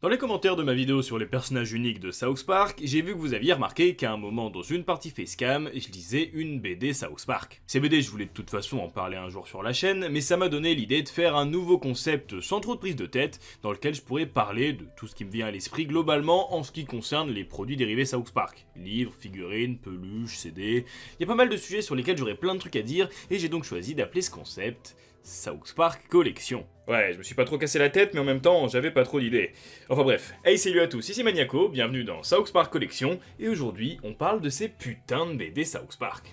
Dans les commentaires de ma vidéo sur les personnages uniques de South Park, j'ai vu que vous aviez remarqué qu'à un moment dans une partie facecam, je lisais une BD South Park. Ces BD, je voulais de toute façon en parler un jour sur la chaîne, mais ça m'a donné l'idée de faire un nouveau concept sans trop de prise de tête, dans lequel je pourrais parler de tout ce qui me vient à l'esprit globalement en ce qui concerne les produits dérivés South Park. Livres, figurines, peluches, CD... Il y a pas mal de sujets sur lesquels j'aurais plein de trucs à dire, et j'ai donc choisi d'appeler ce concept South Park Collection. Ouais, je me suis pas trop cassé la tête, mais en même temps, j'avais pas trop d'idées. Enfin bref, hey salut à tous, ici Maniaco, bienvenue dans South Park Collection, et aujourd'hui, on parle de ces putains de BD South Park.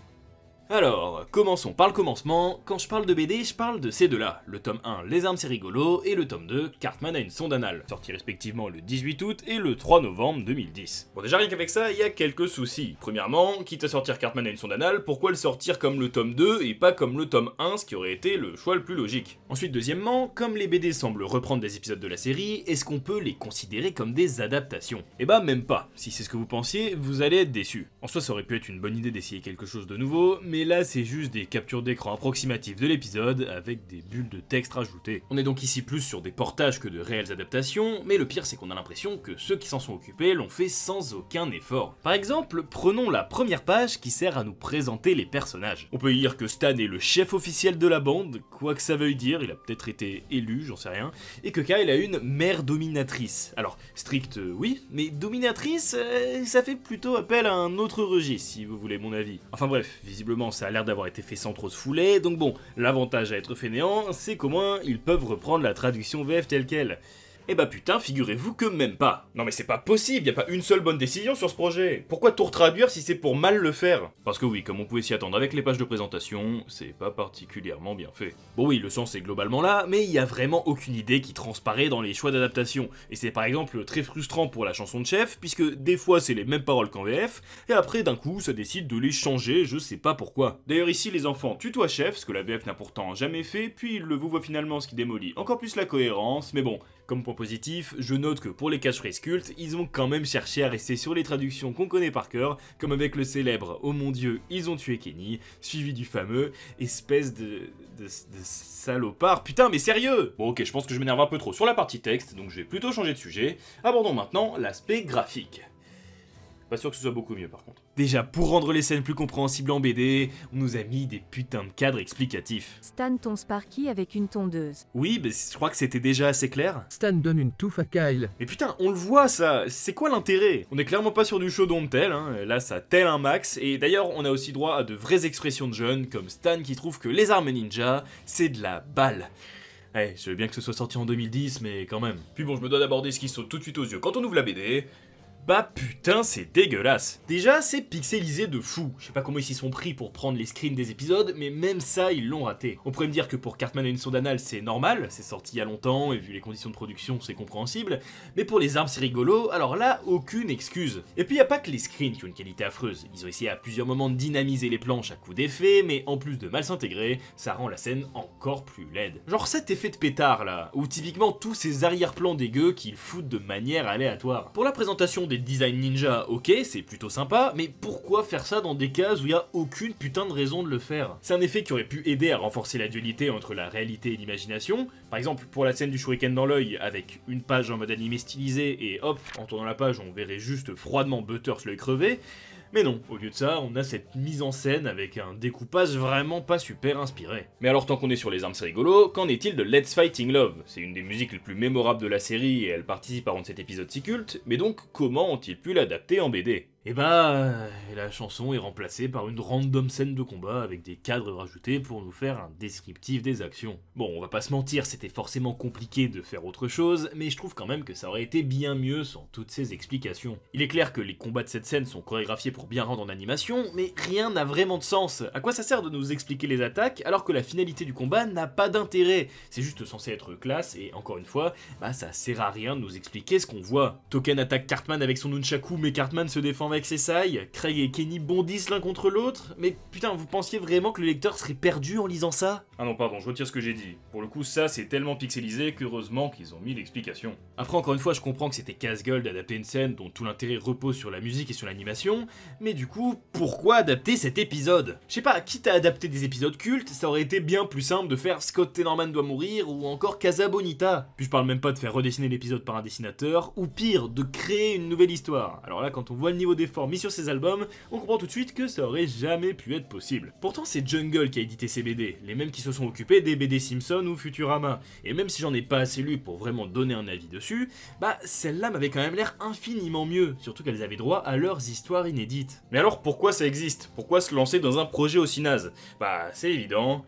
Alors, commençons par le commencement. Quand je parle de BD, je parle de ces deux-là. Le tome 1, Les armes c'est rigolo, et le tome 2, Cartman a une sonde anale, sortis respectivement le 18 août et le 3 novembre 2010. Bon déjà rien qu'avec ça, il y a quelques soucis. Premièrement, quitte à sortir Cartman a une sonde anale, pourquoi le sortir comme le tome 2 et pas comme le tome 1, ce qui aurait été le choix le plus logique. Ensuite, deuxièmement, comme les BD semblent reprendre des épisodes de la série, est-ce qu'on peut les considérer comme des adaptations? Eh bah même pas. Si c'est ce que vous pensiez, vous allez être déçus. En soi, ça aurait pu être une bonne idée d'essayer quelque chose de nouveau, mais là c'est juste des captures d'écran approximatives de l'épisode avec des bulles de texte rajoutées. On est donc ici plus sur des portages que de réelles adaptations, mais le pire c'est qu'on a l'impression que ceux qui s'en sont occupés l'ont fait sans aucun effort. Par exemple, prenons la première page qui sert à nous présenter les personnages. On peut y lire que Stan est le chef officiel de la bande, quoi que ça veuille dire, il a peut-être été élu, j'en sais rien, et que Kyle a une mère dominatrice. Alors, stricte oui, mais dominatrice, ça fait plutôt appel à un autre registre, si vous voulez mon avis. Enfin bref, visiblement ça a l'air d'avoir été fait sans trop se fouler, donc bon, l'avantage à être fainéant, c'est qu'au moins ils peuvent reprendre la traduction VF telle quelle. Eh bah putain, figurez-vous que même pas. Non mais c'est pas possible, y a pas une seule bonne décision sur ce projet. Pourquoi tout retraduire si c'est pour mal le faire? Parce que oui, comme on pouvait s'y attendre avec les pages de présentation, c'est pas particulièrement bien fait. Bon oui, le sens est globalement là, mais il y a vraiment aucune idée qui transparaît dans les choix d'adaptation. Et c'est par exemple très frustrant pour la chanson de chef, puisque des fois c'est les mêmes paroles qu'en VF, et après d'un coup ça décide de les changer, je sais pas pourquoi. D'ailleurs ici les enfants tutoient chef, ce que la VF n'a pourtant jamais fait, puis ils le vouvoient finalement, ce qui démolit encore plus la cohérence, mais bon, comme point positif, je note que pour les catchphrases cultes, ils ont quand même cherché à rester sur les traductions qu'on connaît par cœur, comme avec le célèbre « Oh mon dieu, ils ont tué Kenny », suivi du fameux « Espèce de salopard ». Putain, mais sérieux! Bon ok, je pense que je m'énerve un peu trop sur la partie texte, donc je vais plutôt changer de sujet. Abordons maintenant l'aspect graphique. Pas sûr que ce soit beaucoup mieux par contre. Déjà, pour rendre les scènes plus compréhensibles en BD, on nous a mis des putains de cadres explicatifs. Stan tombe Sparky avec une tondeuse. Oui, mais je crois que c'était déjà assez clair. Stan donne une touffe à Kyle. Mais putain, on le voit ça, c'est quoi l'intérêt? On est clairement pas sur du show don't tell, hein. Là ça telle un max, et d'ailleurs on a aussi droit à de vraies expressions de jeunes, comme Stan qui trouve que les armes ninja, c'est de la balle. Ouais, je veux bien que ce soit sorti en 2010, mais quand même. Puis bon, je me dois d'aborder ce qui saute tout de suite aux yeux quand on ouvre la BD. Bah putain, c'est dégueulasse. Déjà, c'est pixelisé de fou. Je sais pas comment ils s'y sont pris pour prendre les screens des épisodes, mais même ça, ils l'ont raté. On pourrait me dire que pour Cartman a une sonde anale, c'est normal, c'est sorti il y a longtemps, et vu les conditions de production, c'est compréhensible. Mais pour les armes, c'est rigolo, alors là, aucune excuse. Et puis y a pas que les screens qui ont une qualité affreuse. Ils ont essayé à plusieurs moments de dynamiser les planches à coups d'effet, mais en plus de mal s'intégrer, ça rend la scène encore plus laide. Genre cet effet de pétard là, ou typiquement tous ces arrière-plans dégueux qu'ils foutent de manière aléatoire. Pour la présentation des design ninja, ok, c'est plutôt sympa, mais pourquoi faire ça dans des cases où il y a aucune putain de raison de le faire? C'est un effet qui aurait pu aider à renforcer la dualité entre la réalité et l'imagination. Par exemple, pour la scène du shuriken dans l'œil, avec une page en mode animé stylisé, et hop, en tournant la page, on verrait juste froidement Butters l'œil crevé. Mais non, au lieu de ça, on a cette mise en scène avec un découpage vraiment pas super inspiré. Mais alors tant qu'on est sur les armes c'est rigolo, qu'en est-il de Let's Fighting Love? C'est une des musiques les plus mémorables de la série et elle participe à rendre cet épisode si culte, mais donc comment ont-ils pu l'adapter en BD? Et bah, la chanson est remplacée par une random scène de combat avec des cadres rajoutés pour nous faire un descriptif des actions. Bon, on va pas se mentir, c'était forcément compliqué de faire autre chose, mais je trouve quand même que ça aurait été bien mieux sans toutes ces explications. Il est clair que les combats de cette scène sont chorégraphiés pour bien rendre en animation, mais rien n'a vraiment de sens. À quoi ça sert de nous expliquer les attaques alors que la finalité du combat n'a pas d'intérêt? C'est juste censé être classe et encore une fois, bah ça sert à rien de nous expliquer ce qu'on voit. Token attaque Cartman avec son nunchaku mais Cartman se défend avec ses sailles, Craig et Kenny bondissent l'un contre l'autre, mais putain, vous pensiez vraiment que le lecteur serait perdu en lisant ça? Ah non, pardon, je retire ce que j'ai dit. Pour le coup, ça c'est tellement pixelisé qu'heureusement qu'ils ont mis l'explication. Après, encore une fois, je comprends que c'était casse-gueule d'adapter une scène dont tout l'intérêt repose sur la musique et sur l'animation, mais du coup, pourquoi adapter cet épisode? Je sais pas, quitte à adapter des épisodes cultes, ça aurait été bien plus simple de faire Scott Tenorman doit mourir ou encore Casa Bonita. Puis je parle même pas de faire redessiner l'épisode par un dessinateur, ou pire, de créer une nouvelle histoire. Alors là, quand on voit le niveau d'effort mis sur ces albums, on comprend tout de suite que ça aurait jamais pu être possible. Pourtant, c'est Jungle qui a édité ces BD, les mêmes qui se sont occupés des BD Simpson ou Futurama. Et même si j'en ai pas assez lu pour vraiment donner un avis dessus, bah celle-là m'avait quand même l'air infiniment mieux, surtout qu'elles avaient droit à leurs histoires inédites. Mais alors pourquoi ça existe? Pourquoi se lancer dans un projet aussi naze? Bah c'est évident.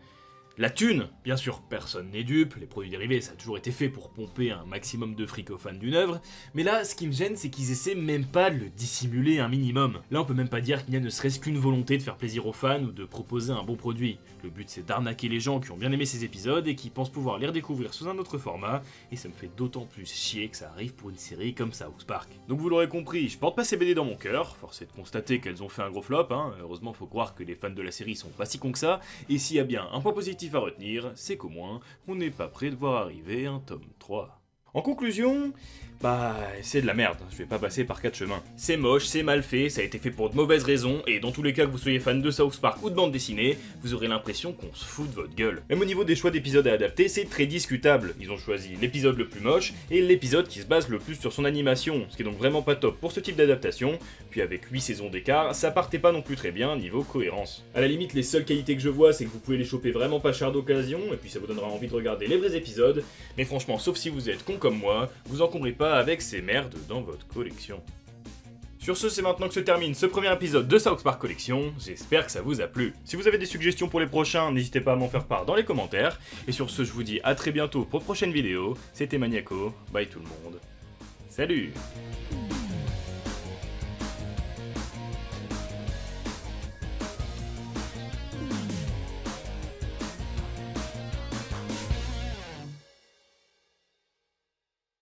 La thune, bien sûr, personne n'est dupe, les produits dérivés ça a toujours été fait pour pomper un maximum de fric aux fans d'une œuvre, mais là ce qui me gêne c'est qu'ils essaient même pas de le dissimuler un minimum. Là on peut même pas dire qu'il n'y a ne serait-ce qu'une volonté de faire plaisir aux fans ou de proposer un bon produit. Le but c'est d'arnaquer les gens qui ont bien aimé ces épisodes et qui pensent pouvoir les redécouvrir sous un autre format, et ça me fait d'autant plus chier que ça arrive pour une série comme South Park. Donc vous l'aurez compris, je porte pas ces BD dans mon cœur, force est de constater qu'elles ont fait un gros flop, heureusement faut croire que les fans de la série sont pas si cons que ça, et s'il y a bien un point positif à retenir, c'est qu'au moins, on n'est pas prêt de voir arriver un tome 3. En conclusion, bah c'est de la merde, je vais pas passer par 4 chemins. C'est moche, c'est mal fait, ça a été fait pour de mauvaises raisons, et dans tous les cas que vous soyez fan de South Park ou de bande dessinée, vous aurez l'impression qu'on se fout de votre gueule. Même au niveau des choix d'épisodes à adapter, c'est très discutable. Ils ont choisi l'épisode le plus moche, et l'épisode qui se base le plus sur son animation, ce qui est donc vraiment pas top pour ce type d'adaptation, puis avec 8 saisons d'écart, ça partait pas non plus très bien niveau cohérence. À la limite, les seules qualités que je vois, c'est que vous pouvez les choper vraiment pas cher d'occasion, et puis ça vous donnera envie de regarder les vrais épisodes, mais franchement, sauf si vous êtes con comme moi, vous encombrez pas avec ces merdes dans votre collection. Sur ce, c'est maintenant que se termine ce premier épisode de South Park Collection, j'espère que ça vous a plu. Si vous avez des suggestions pour les prochains, n'hésitez pas à m'en faire part dans les commentaires, et sur ce, je vous dis à très bientôt pour de prochaines vidéos, c'était Maniaco, bye tout le monde, salut!